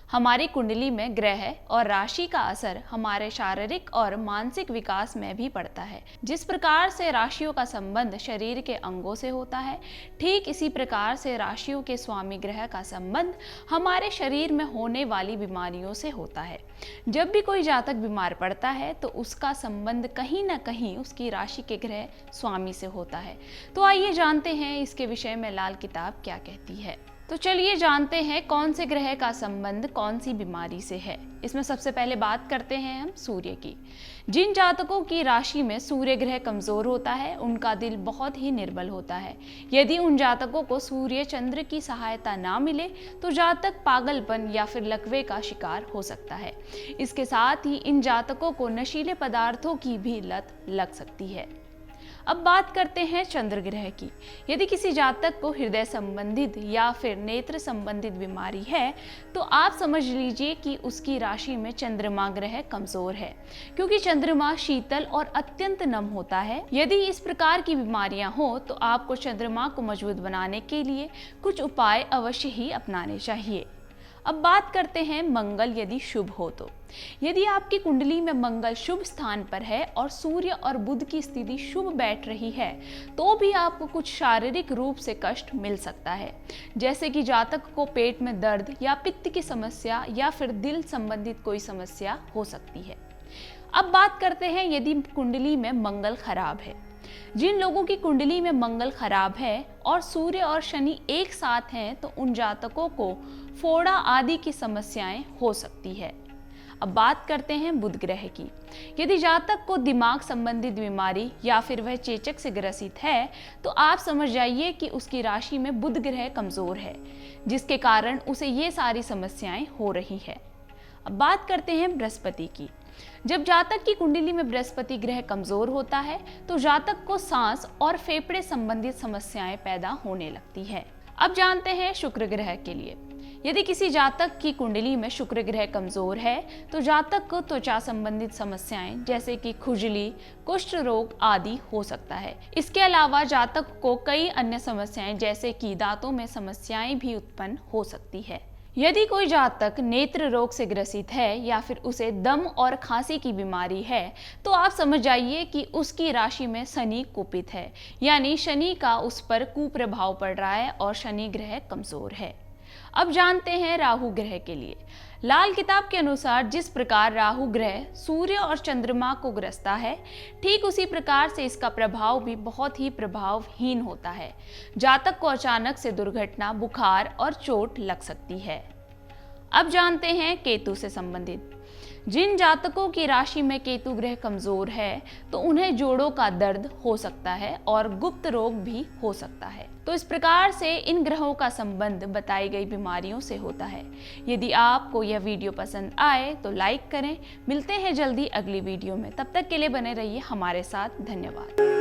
हमारी कुंडली में ग्रह और राशि का असर हमारे शारीरिक और मानसिक विकास में भी पड़ता है। जिस प्रकार से राशियों का संबंध शरीर के अंगों से होता है, ठीक इसी प्रकार से राशियों के स्वामी ग्रह का संबंध हमारे शरीर में होने वाली बीमारियों से होता है। जब भी कोई जातक बीमार पड़ता है तो उसका संबंध कहीं ना कहीं उसकी राशि के ग्रह स्वामी से होता है। तो आइए जानते हैं इसके विषय में लाल किताब क्या कहती है। तो चलिए जानते हैं कौन से ग्रह का संबंध कौन सी बीमारी से है। इसमें सबसे पहले बात करते हैं हम सूर्य की। जिन जातकों की राशि में सूर्य ग्रह कमजोर होता है, उनका दिल बहुत ही निर्बल होता है। यदि उन जातकों को सूर्य चंद्र की सहायता ना मिले तो जातक पागलपन या फिर लकवे का शिकार हो सकता है। इसके साथ ही इन जातकों को नशीले पदार्थों की भी लत लग सकती है। अब बात करते हैं चंद्र ग्रह की। यदि किसी जातक को हृदय संबंधित या फिर नेत्र संबंधित बीमारी है तो आप समझ लीजिए कि उसकी राशि में चंद्रमा ग्रह कमजोर है, क्योंकि चंद्रमा शीतल और अत्यंत नम होता है। यदि इस प्रकार की बीमारियां हो तो आपको चंद्रमा को मजबूत बनाने के लिए कुछ उपाय अवश्य ही अपनाने चाहिए। अब बात करते हैं मंगल यदि शुभ हो तो। यदि आपकी कुंडली में मंगल शुभ स्थान पर है और सूर्य और बुध की स्थिति शुभ बैठ रही है तो भी आपको कुछ शारीरिक रूप से कष्ट मिल सकता है, जैसे कि जातक को पेट में दर्द या पित्त की समस्या या फिर दिल संबंधित कोई समस्या हो सकती है। अब बात करते हैं यदि कुंडली में मंगल खराब है। जिन लोगों की कुंडली में मंगल खराब है और सूर्य और शनि एक साथ हैं तो उन जातकों को फोड़ा आदि की समस्याएं हो सकती है। अब बात करते हैं बुध ग्रह की। यदि जातक को दिमाग संबंधित बीमारी या फिर वह चेचक से ग्रसित है तो आप समझ जाइए कि उसकी राशि में बुध ग्रह कमजोर है, जिसके कारण उसे ये सारी समस्याएं हो रही है। अब बात करते हैं बृहस्पति की। जब जातक की कुंडली में बृहस्पति ग्रह कमजोर होता है तो जातक को सांस और फेफड़े संबंधित समस्याएं पैदा होने लगती है। अब जानते हैं शुक्र ग्रह के लिए। यदि किसी जातक की कुंडली में शुक्र ग्रह कमजोर है तो जातक को त्वचा संबंधित समस्याएं जैसे कि खुजली, कुष्ठ रोग आदि हो सकता है। इसके अलावा जातक को कई अन्य समस्याएं जैसे कि दांतों में समस्याएं भी उत्पन्न हो सकती है। यदि कोई जातक नेत्र रोग से ग्रसित है या फिर उसे दम और खांसी की बीमारी है तो आप समझ जाइए कि उसकी राशि में शनि कुपित है, यानी शनि का उस पर कुप्रभाव पड़ रहा है और शनि ग्रह कमजोर है। अब जानते हैं राहु ग्रह के लिए। लाल किताब के अनुसार जिस प्रकार राहु ग्रह सूर्य और चंद्रमा को ग्रसता है, ठीक उसी प्रकार से इसका प्रभाव भी बहुत ही प्रभावहीन होता है। जातक को अचानक से दुर्घटना, बुखार और चोट लग सकती है। अब जानते हैं केतु से संबंधित। जिन जातकों की राशि में केतु ग्रह कमजोर है तो उन्हें जोड़ों का दर्द हो सकता है और गुप्त रोग भी हो सकता है। तो इस प्रकार से इन ग्रहों का संबंध बताई गई बीमारियों से होता है। यदि आपको यह वीडियो पसंद आए तो लाइक करें। मिलते हैं जल्दी अगली वीडियो में, तब तक के लिए बने रहिए हमारे साथ। धन्यवाद।